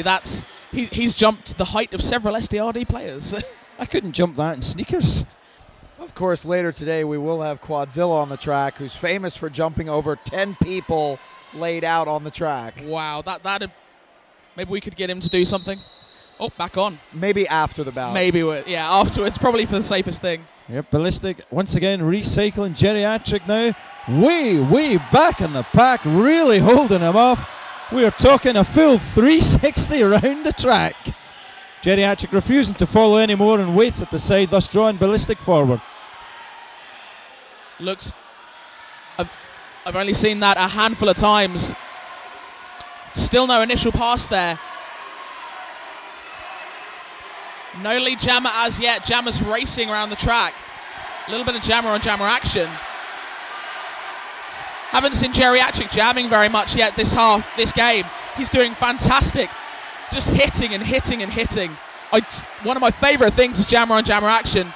That's he's jumped the height of several SDRD players. I couldn't jump that in sneakers. Of course, later today we will have Quadzilla on the track, who's famous for jumping over 10 people laid out on the track. Wow, that maybe we could get him to do something. Oh, back on. Maybe after the bout. Maybe, afterwards, probably for the safest thing. Yep, Ballistic once again recycling Geriatric now. Way back in the pack, really holding him off. We are talking a full 360 around the track. Geriatric refusing to follow anymore and waits at the side, thus drawing Ballistic forward. Looks, I've only seen that a handful of times. Still no initial pass there. No lead jammer as yet. Jammer's racing around the track. A little bit of jammer on jammer action. Haven't seen Geriatric jamming very much yet this game. He's doing fantastic. Just hitting and hitting and hitting. One of my favourite things is jammer on jammer action.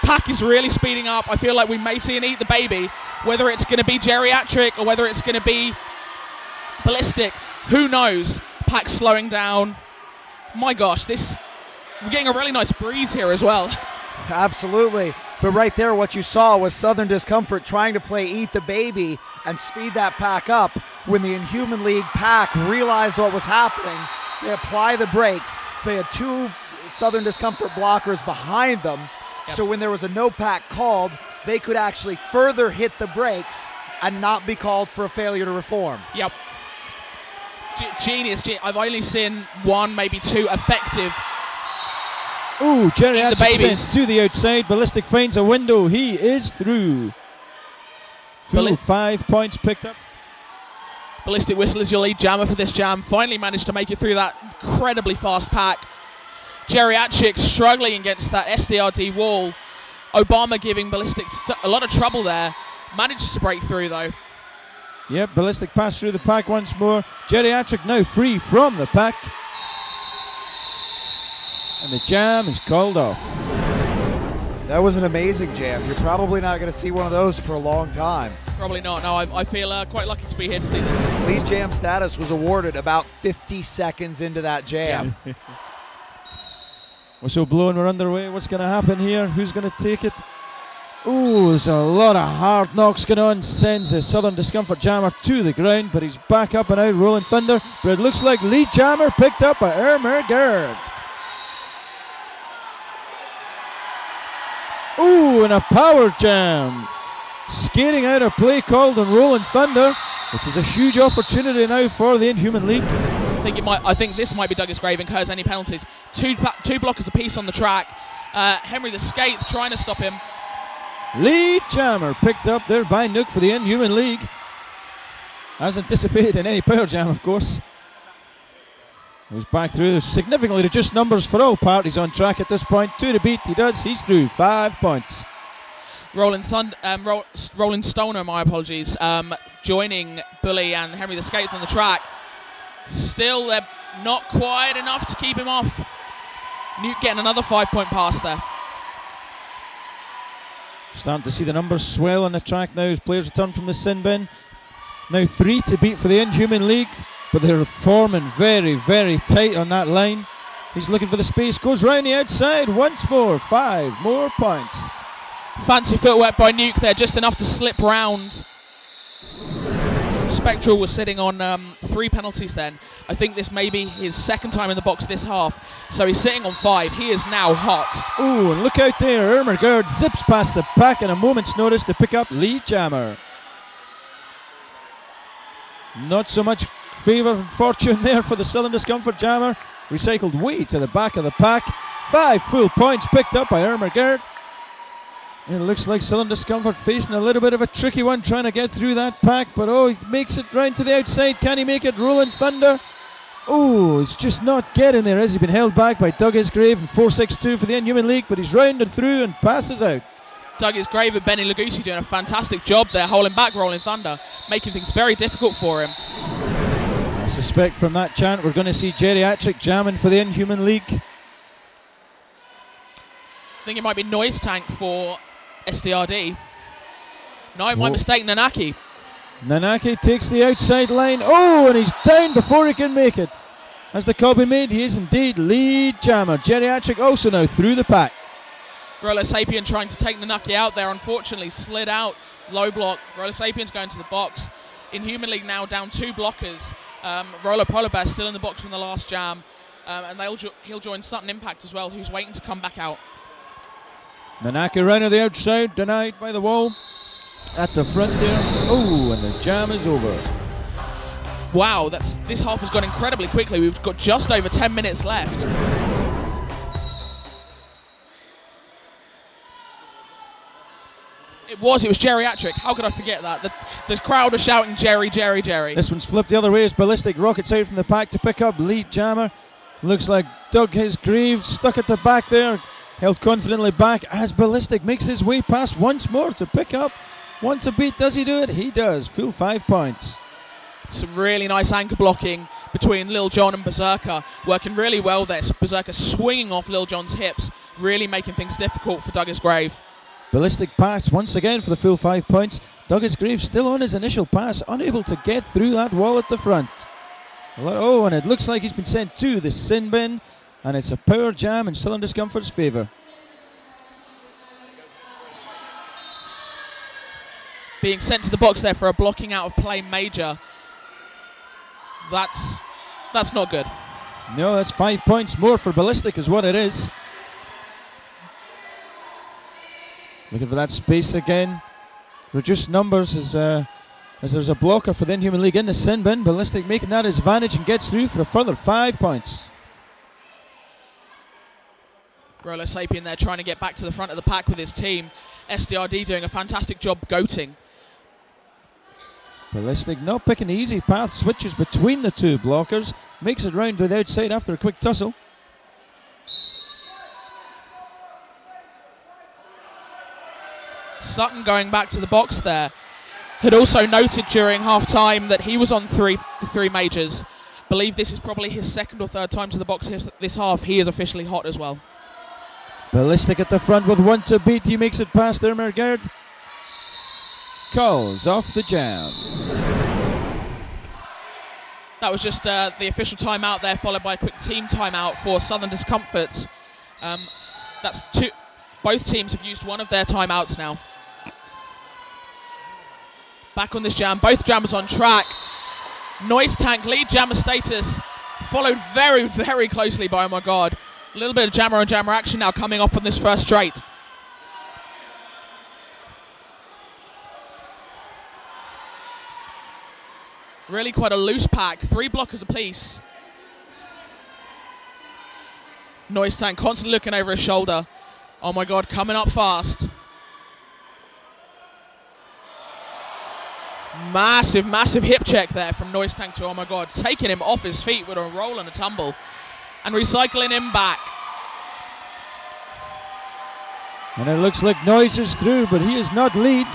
Pack is really speeding up. I feel like we may see an Eat the Baby. Whether it's going to be Geriatric or whether it's going to be Ballistic, who knows? Pack's slowing down. My gosh, we're getting a really nice breeze here as well. Absolutely. But right there, what you saw was Southern Discomfort trying to play Eat the Baby and speed that pack up. When the Inhuman League pack realized what was happening, they apply the brakes. They had 2 Southern Discomfort blockers behind them. Yep. So when there was a no pack called, they could actually further hit the brakes and not be called for a failure to reform. Yep. Genius. I've only seen 1, maybe 2 effective. Ooh, Geriatric sends to the outside. Ballistic finds a window. He is through. Full 5 points picked up. Ballistic Whistle is your lead jammer for this jam. Finally managed to make it through that incredibly fast pack. Geriatric struggling against that SDRD wall. Obama giving Ballistic a lot of trouble there. Manages to break through though. Yep, Ballistic passed through the pack once more. Geriatric now free from the pack. And the jam is called off. That was an amazing jam. You're probably not going to see one of those for a long time. Probably not. No, I feel quite lucky to be here to see this. Lead jam status was awarded about 50 seconds into that jam. Yeah. Whistle blowing, we're underway. What's going to happen here? Who's going to take it? Ooh, there's a lot of hard knocks going on. Sends the Southern Discomfort jammer to the ground, but he's back up and out, Rolling Thunder. But it looks like lead jammer picked up by Ermergard. Ooh, and a power jam. Skating out a play called on Rolling Thunder. This is a huge opportunity now for the Inhuman League. I think this might be Douglas Grave incurs any penalties. Two blockers apiece on the track. Henry the Skate trying to stop him. Lead jammer picked up there by Nook for the Inhuman League. As anticipated in any power jam, of course. Goes back through. There's significantly reduced numbers for all parties on track at this point. 2 to beat. He does. He's through. 5 points. Roland Stoner, my apologies, joining Bully and Henry the Skate on the track. Still, they're not quite enough to keep him off. Newt getting another 5-point pass there. Starting to see the numbers swell on the track now as players return from the sin bin. Now 3 to beat for the Inhuman League, but they're forming very, very tight on that line. He's looking for the space, goes round the outside once more. 5 more points. Fancy footwork by Nuke there, just enough to slip round Spectral was sitting on 3 penalties then. I think this may be his second time in the box this half. So he's sitting on 5. He is now hot. Ooh, and look out there. Ermergard zips past the pack in a moment's notice to pick up Lead Jammer. Not so much favour and fortune there for the Southern Discomfort Jammer. Recycled way to the back of the pack. 5 full points picked up by Ermergard. It looks like Southern Discomfort facing a little bit of a tricky one trying to get through that pack, but he makes it round to the outside. Can he make it? Rolling Thunder. Oh, it's just not getting there as he's been held back by Doug Isgrave and 4-6-2 for the Inhuman League, but he's rounded through and passes out. Doug Isgrave and Benny Lagusi doing a fantastic job there, holding back Rolling Thunder, making things very difficult for him. I suspect from that chant we're going to see Geriatric jamming for the Inhuman League. I think it might be Noise Tank for SDRD. No, my mistake, Nanaki. Nanaki takes the outside line. Oh, and he's down before he can make it. Has the call been made? He is indeed Lead Jammer. Geriatric also now through the pack. Rolo Sapien trying to take Nanaki out there, unfortunately slid out. Low block. Rolo Sapien's going to the box. Inhuman League now down 2 blockers. Rolo Polar Bear still in the box from the last jam. And he'll join Sutton Impact as well, who's waiting to come back out. Nanaki round to the outside, denied by the wall. At the front there. Oh, and the jam is over. Wow, this half has gone incredibly quickly. We've got just over 10 minutes left. It was Geriatric. How could I forget that? The crowd are shouting Jerry, Jerry, Jerry. This one's flipped the other way as Ballistic rockets out from the pack to pick up Lead Jammer. Looks like Doug Isgrave stuck at the back there. Held confidently back as Ballistic makes his way past once more to pick up. Want to beat, does he do it? He does. Full 5 points. Some really nice anchor blocking between Lil Jon and Berserker. Working really well there. Berserker swinging off Lil Jon's hips. Really making things difficult for Doug Isgrave. Ballistic pass once again for the full 5 points. Doug Isgrave still on his initial pass. Unable to get through that wall at the front. Oh, and it looks like he's been sent to the sin bin. And it's a power jam in Southern Discomfort's favour. Being sent to the box there for a blocking out of play major. That's not good. No, that's 5 points more for Ballistic is what it is. Looking for that space again. Reduced numbers as there's a blocker for the Inhuman League in the sin bin. Ballistic making that his advantage and gets through for a further 5 points. Rolo Sapien there trying to get back to the front of the pack with his team. SDRD doing a fantastic job goating. Ballistic not picking the easy path, switches between the 2 blockers, makes it round to the outside after a quick tussle. Sutton going back to the box there. Had also noted during half-time that he was on three majors. Believe this is probably his 2nd or 3rd time to the box this half. He is officially hot as well. Ballistic at the front with 1 to beat. He makes it past Ermergard. Calls off the jam. That was just the official timeout there, followed by a quick team timeout for Southern Discomfort. Both teams have used one of their timeouts now. Back on this jam, both jammers on track. Noise Tank, lead jammer status, followed very, very closely by, oh my god, a little bit of jammer on jammer action now coming up on this first straight. Really quite a loose pack, 3 blockers apiece. Noise Tank constantly looking over his shoulder. Oh my god, coming up fast. Massive, massive hip check there from Noise Tank to, oh my god, taking him off his feet with a roll and a tumble. And recycling him back. And it looks like Noise is through, but he is not lead.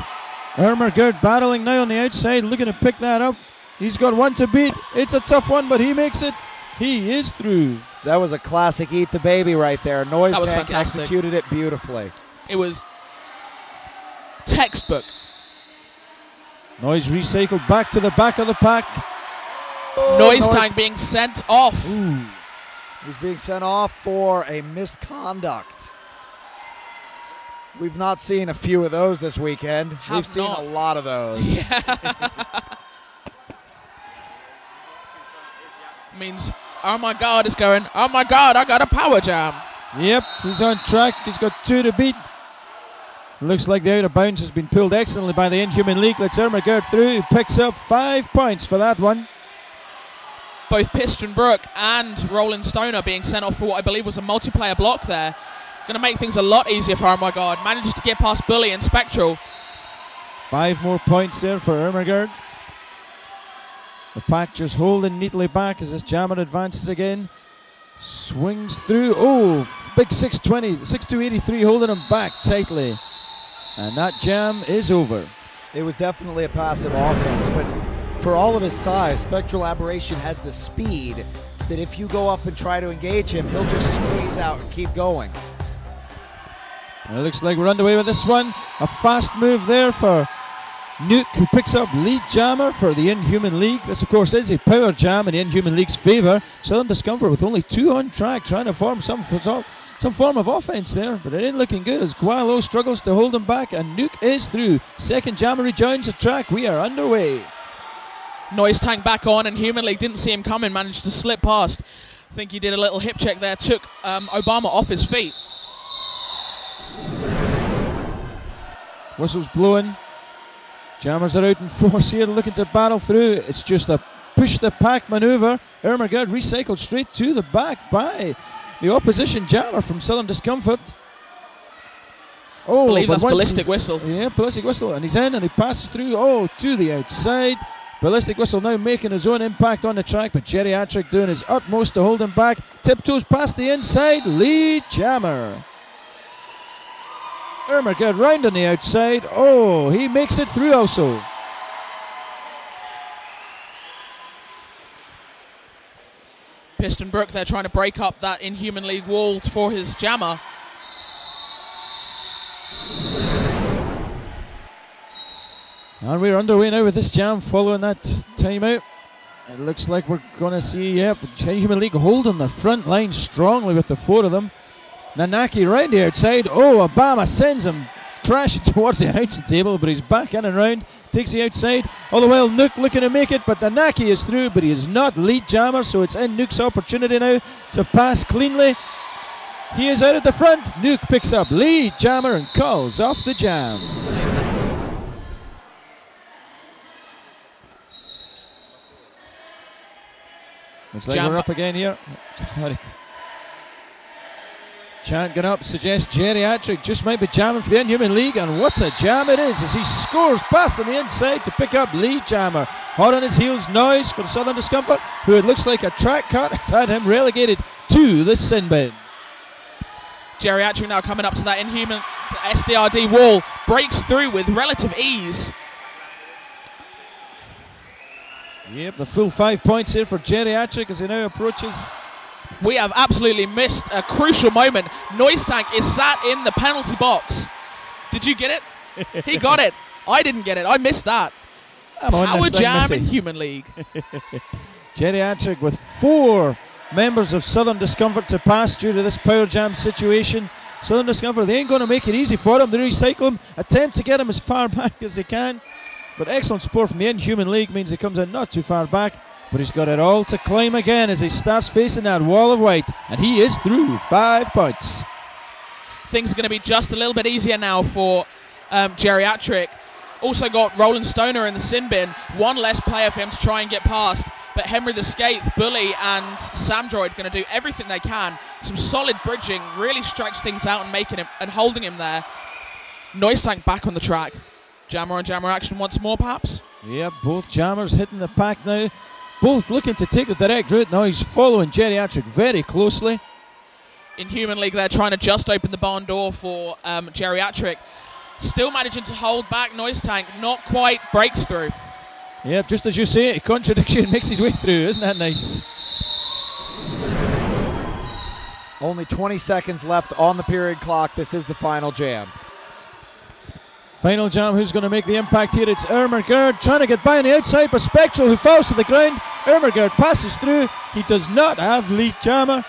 Ermergard battling now on the outside, looking to pick that up. He's got 1 to beat. It's a tough one, but he makes it. He is through. That was a classic Eat the Baby right there. Noise Tank fantastic. executed it beautifully. It was textbook. Noise recycled back to the back of the pack. Oh, Noise Tank being sent off. Ooh. He's being sent off for a misconduct. We've not seen a few of those this weekend. We've seen a lot of those. Yeah. means, oh my God, is going, oh my God, I got a power jam. Yep, he's on track. He's got 2 to beat. Looks like the out of bounds has been pulled excellently by the Inhuman League. Let's Ermagerd through. He picks up 5 points for that one. Both Piston Brook and Roland Stoner being sent off for what I believe was a multiplayer block there. Going to make things a lot easier for Oh My God. Manages to get past Bully and Spectral. 5 more points there for Ermagerd. The pack just holding neatly back as this jammer advances again. Swings through. Oh, big 620, 6283 holding him back tightly. And that jam is over. It was definitely a passive offense, but for all of his size, Spectral Aberration has the speed that if you go up and try to engage him, he'll just squeeze out and keep going. It looks like we're underway with this one. A fast move there for Nuke, who picks up lead jammer for the Inhuman League. This, of course, is a power jam in the Inhuman League's favour. Southern Discomfort with only 2 on track, trying to form some form of offence there, but it ain't looking good as Gualo struggles to hold him back, and Nuke is through. Second jammer rejoins the track. We are underway. Noise Tank back on, and Human League didn't see him coming, managed to slip past. I think he did a little hip check there, took Obama off his feet. Whistles blowing. Jammers are out in force here, looking to battle through. It's just a push the pack manoeuvre. Ermagerd recycled straight to the back by the opposition jammer from Southern Discomfort. Oh, I believe that's Ballistic Whistle. Yeah, Ballistic Whistle, and he's in and he passes through. Oh, to the outside. Ballistic Whistle now making his own impact on the track, but Geriatric doing his utmost to hold him back. Tiptoes past the inside, lead jammer. Ermagerd round on the outside. Oh, he makes it through also. Piston Brook there trying to break up that Inhuman League wall for his jammer. And we're underway now with this jam following that timeout. It looks like we're going to see, Inhuman League holding the front line strongly with the 4 of them. Nanaki right the outside. Oh, Obama sends him crashing towards the announcing table, but he's back in and round. Takes the outside. All the while Nuke looking to make it, but Nanaki is through, but he is not lead jammer, so it's in Nuke's opportunity now to pass cleanly. He is out at the front. Nuke picks up lead jammer and calls off the jam. Looks like we're up again here. Chant going up, suggests Geriatric just might be jamming for the Inhuman League, and what a jam it is as he scores past on the inside to pick up lead jammer. Hot on his heels, Noise for the Southern Discomfort, who it looks like a track cut has had him relegated to the sin bin. Geriatric now coming up to that Inhuman SDRD wall, breaks through with relative ease. Yep, the full 5 points here for Geriatric as he now approaches. We have absolutely missed a crucial moment. Noise Tank is sat in the penalty box. Did you get it? He got it. I didn't get it. I missed that. Power jam in Human League. Geriatric with 4 members of Southern Discomfort to pass due to this power jam situation. Southern Discomfort, they ain't going to make it easy for him. They recycle him, attempt to get him as far back as they can. But excellent support from the Inhuman League means he comes in not too far back. But he's got it all to climb again as he starts facing that wall of white. And he is through 5 points. Things are going to be just a little bit easier now for Geriatric. Also got Roland Stoner in the sin bin. 1 less player for him to try and get past. But Henry the Skaith, Bully and Samdroid going to do everything they can. Some solid bridging, really stretch things out and making him and holding him there. Noise Tank back on the track. Jammer on jammer action once more perhaps. Yeah, both jammers hitting the pack now. Both looking to take the direct route. Now he's following Geriatric very closely. Inhuman League there trying to just open the barn door for Geriatric. Still managing to hold back Noise Tank. Not quite, breaks through. Yeah, just as you say, a contradiction makes his way through. Isn't that nice? Only 20 seconds left on the period clock. This is the final jam. Final jam, who's going to make the impact here? It's Ermagerd trying to get by on the outside, but Spectral, who falls to the ground. Ermagerd passes through. He does not have lead jammer.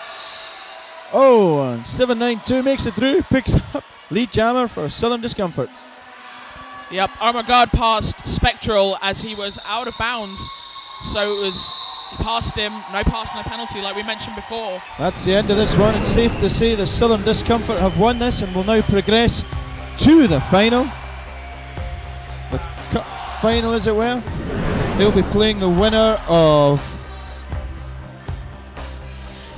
Oh, and 792 makes it through, picks up lead jammer for Southern Discomfort. Yep, Ermagerd passed Spectral as he was out of bounds. So it was He passed him. No pass, no penalty, like we mentioned before. That's the end of this one. It's safe to say the Southern Discomfort have won this and will now progress to the final. The cup final, as it were. They'll be playing the winner of...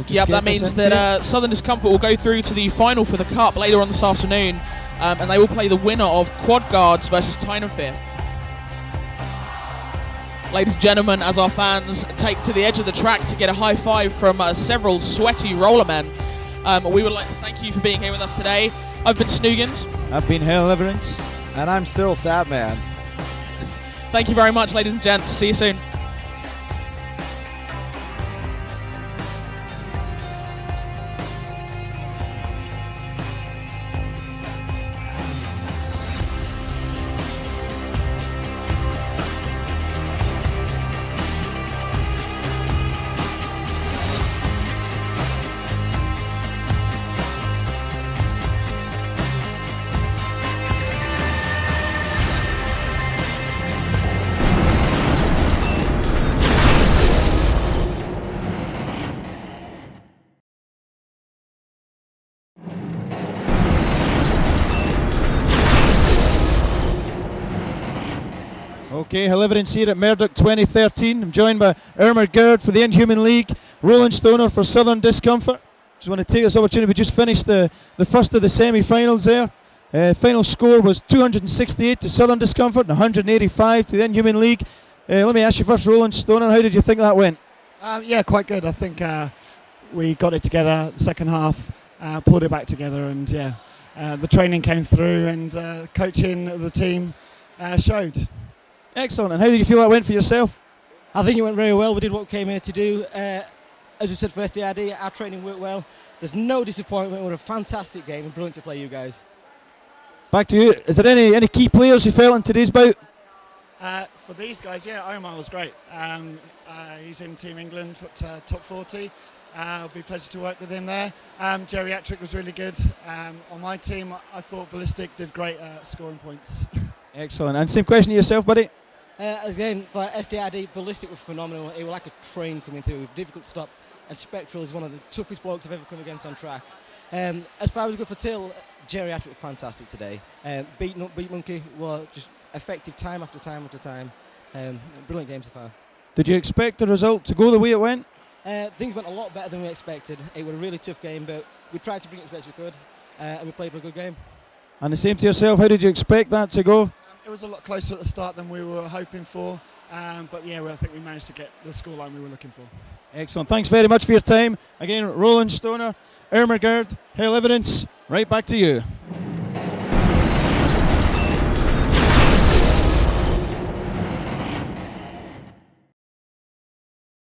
Yeah, that means that Southern Discomfort will go through to the final for the cup later on this afternoon, and they will play the winner of Quad Guards versus Tynofear. Ladies and gentlemen, as our fans take to the edge of the track to get a high five from several sweaty rollermen, we would like to thank you for being here with us today. I've been Snoogans. I've been Hell Everence. And I'm still Sad Man. Thank you very much, ladies and gents. See you soon. Okay, Deliverance here at MERDC 2013. I'm joined by Irma Gerd for the Inhuman League, Roland Stoner for Southern Discomfort. Just want to take this opportunity. We just finished the first of the semi-finals there. Final score was 268 to Southern Discomfort and 185 to the Inhuman League. Let me ask you first, Roland Stoner, how did you think that went? Yeah, quite good. I think we got it together the second half, pulled it back together, and yeah, the training came through and coaching of the team showed. Excellent. And how did you feel that went for yourself? I think it went very well. We did what we came here to do. As we said for SDRD, our training worked well. There's no disappointment. It was a fantastic game and brilliant to play you guys. Back to you. Is there any key players you felt in today's bout? For these guys, yeah, Omar was great. He's in Team England, top 40. It'll be a pleasure to work with him there. Geriatric was really good. On my team, I thought Ballistic did great scoring points. Excellent. And same question to yourself, buddy? Again, for SDRD, Ballistic was phenomenal. It was like a train coming through, difficult to stop. And Spectral is one of the toughest blokes I've ever come against on track. As far as we go for Till, Geriatric fantastic today. Beat Monkey was just effective time after time after time. Brilliant game so far. Did you expect the result to go the way it went? Things went a lot better than we expected. It was a really tough game, but we tried to bring it as best we could, and we played for a good game. And the same to yourself, how did you expect that to go? It was a lot closer at the start than we were hoping for, but yeah, I think we managed to get the scoreline we were looking for. Excellent. Thanks very much for your time. Again, Roland Stoner, Irma Gerd, Hell Evidence, right back to you.